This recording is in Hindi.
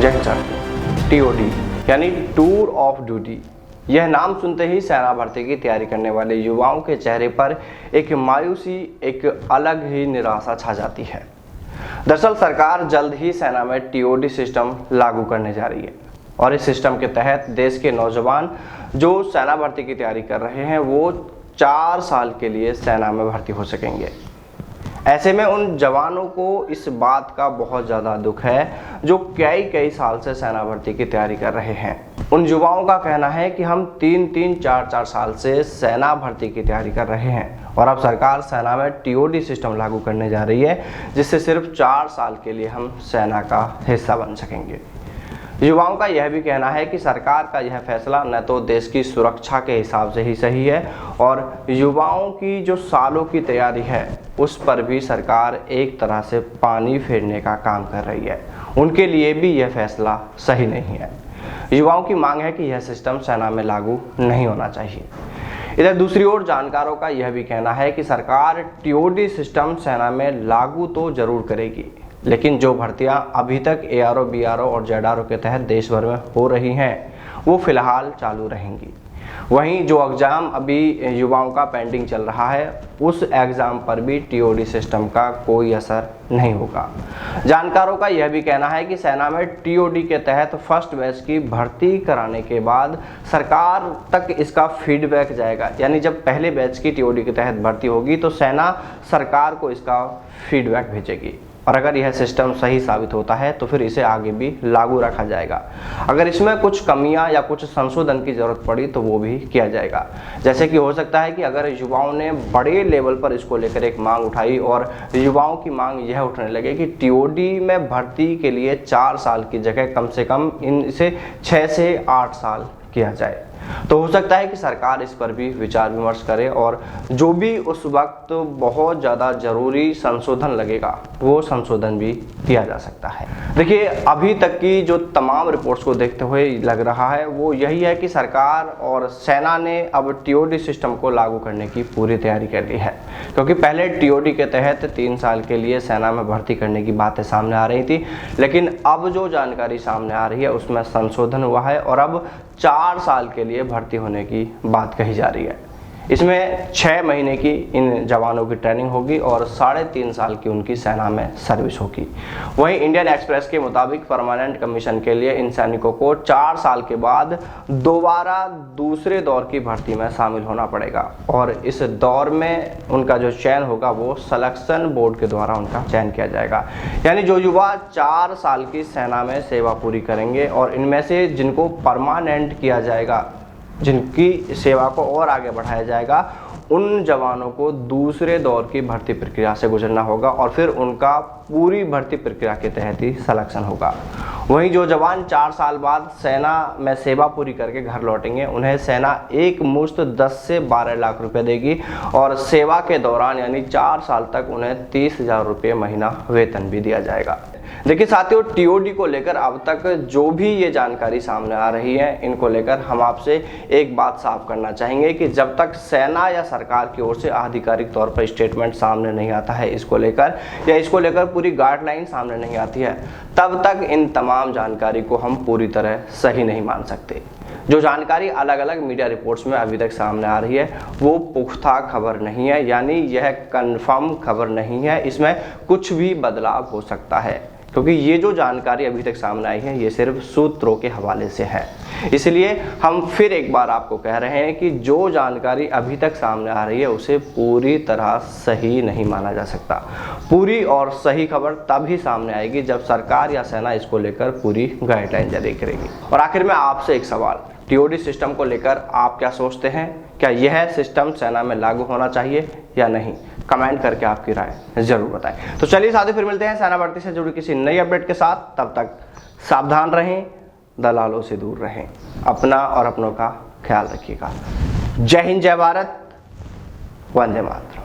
जय हिंद सर। टीओडी यानी टूर ऑफ ड्यूटी, यह नाम सुनते ही सेना भर्ती की तैयारी करने वाले युवाओं के चेहरे पर एक मायूसी, एक अलग ही निराशा छा जाती है। दरअसल सरकार जल्द ही सेना में टीओडी सिस्टम लागू करने जा रही है और इस सिस्टम के तहत देश के नौजवान जो सेना भर्ती की तैयारी कर रहे हैं वो 4 साल के लिए सेना में भर्ती हो सकेंगे। ऐसे में उन जवानों को इस बात का बहुत ज़्यादा दुख है जो कई साल से सेना भर्ती की तैयारी कर रहे हैं। उन युवाओं का कहना है कि हम 3-3, 4-4 साल से सेना भर्ती की तैयारी कर रहे हैं और अब सरकार सेना में टीओडी सिस्टम लागू करने जा रही है जिससे सिर्फ 4 साल के लिए हम सेना का हिस्सा बन सकेंगे। युवाओं का यह भी कहना है कि सरकार का यह फैसला न तो देश की सुरक्षा के हिसाब से ही सही है और युवाओं की जो सालों की तैयारी है उस पर भी सरकार एक तरह से पानी फेरने का काम कर रही है। उनके लिए भी यह फैसला सही नहीं है। युवाओं की मांग है कि यह सिस्टम सेना में लागू नहीं होना चाहिए। इधर दूसरी ओर जानकारों का यह भी कहना है कि सरकार टीओडी सिस्टम सेना में लागू तो जरूर करेगी, लेकिन जो भर्तियां अभी तक एआरओ, बीआरओ और जेडआरओ के तहत देश भर में हो रही हैं वो फिलहाल चालू रहेंगी। वहीं जो एग्ज़ाम अभी युवाओं का पेंडिंग चल रहा है उस एग्ज़ाम पर भी टीओडी सिस्टम का कोई असर नहीं होगा। जानकारों का यह भी कहना है कि सेना में टीओडी के तहत फर्स्ट बैच की भर्ती कराने के बाद सरकार तक इसका फीडबैक जाएगा, यानी जब पहले बैच की टीओडी के तहत भर्ती होगी तो सेना सरकार को इसका फीडबैक भेजेगी और अगर यह सिस्टम सही साबित होता है तो फिर इसे आगे भी लागू रखा जाएगा। अगर इसमें कुछ कमियां या कुछ संशोधन की ज़रूरत पड़ी तो वो भी किया जाएगा। जैसे कि हो सकता है कि अगर युवाओं ने बड़े लेवल पर इसको लेकर एक मांग उठाई और युवाओं की मांग यह उठने लगे कि टीओडी में भर्ती के लिए 4 साल की जगह कम से कम इसे 6 से 8 साल किया जाए, तो हो सकता है कि सरकार इस पर भी विचार विमर्श करे और जो भी उस वक्त बहुत ज़्यादा ज़रूरी संशोधन लगेगा वो संशोधन भी किया जा सकता है। देखिए, अभी तक की जो तमाम रिपोर्ट्स को देखते हुए लग रहा है वो यही है कि सरकार और सेना ने अब टीओडी सिस्टम को लागू करने की पूरी तैयारी कर ली है, क्योंकि पहले टीओडी के तहत 3 साल के लिए सेना में भर्ती करने की बातें सामने आ रही थी, लेकिन अब जो जानकारी सामने आ रही है उसमें संशोधन हुआ है और अब 4 साल के लिए भर्ती होने की बात कही जा रही है। इसमें 6 महीने की इन जवानों की ट्रेनिंग होगी और 3.5 साल की उनकी सेना में सर्विस होगी। वहीं इंडियन एक्सप्रेस के मुताबिक परमानेंट कमीशन के लिए इन सैनिकों को 4 साल के बाद दोबारा दूसरे दौर की भर्ती में शामिल होना पड़ेगा और इस दौर में उनका जो चयन होगा वो सिलेक्शन बोर्ड के द्वारा उनका चयन किया जाएगा। यानी जो युवा 4 साल की सेना में सेवा पूरी करेंगे और इनमें से जिनको परमानेंट किया जाएगा, जिनकी सेवा को और आगे बढ़ाया जाएगा, उन जवानों को दूसरे दौर की भर्ती प्रक्रिया से गुजरना होगा और फिर उनका पूरी भर्ती प्रक्रिया के तहत ही सिलेक्शन होगा। वहीं जो जवान 4 साल बाद सेना में सेवा पूरी करके घर लौटेंगे उन्हें सेना एक मुश्त 10 से 12 लाख रुपए देगी और सेवा के दौरान यानी 4 साल तक उन्हें 30,000 रुपये महीना वेतन भी दिया जाएगा। देखिए साथियों, टीओडी को लेकर अब तक जो भी ये जानकारी सामने आ रही है इनको लेकर हम आपसे एक बात साफ करना चाहेंगे कि जब तक सेना या सरकार की ओर से आधिकारिक तौर पर स्टेटमेंट सामने नहीं आता है इसको लेकर या इसको लेकर पूरी गाइडलाइन सामने नहीं आती है, तब तक इन तमाम जानकारी को हम पूरी तरह सही नहीं मान सकते। जो जानकारी अलग अलग मीडिया रिपोर्ट्स में अभी तक सामने आ रही है वो पुख्ता खबर नहीं है, यानी यह कंफर्म खबर नहीं है, इसमें कुछ भी बदलाव हो सकता है, क्योंकि ये जो जानकारी अभी तक सामने आई है ये सिर्फ सूत्रों के हवाले से है। इसलिए हम फिर एक बार आपको कह रहे हैं कि जो जानकारी अभी तक सामने आ रही है उसे पूरी तरह सही नहीं माना जा सकता। पूरी और सही खबर तभी सामने आएगी जब सरकार या सेना इसको लेकर पूरी गाइडलाइन जारी करेगी। और आखिर में आपसे एक सवाल, टीओडी सिस्टम को लेकर आप क्या सोचते हैं? क्या यह सिस्टम सेना में लागू होना चाहिए या नहीं? कमेंट करके आपकी राय जरूर बताएं। तो चलिए साथियों, फिर मिलते हैं सेना भर्ती से जुड़ी किसी नई अपडेट के साथ। तब तक सावधान रहें, दलालों से दूर रहें, अपना और अपनों का ख्याल रखिएगा। जय हिंद, जय भारत, वंदे मातरम।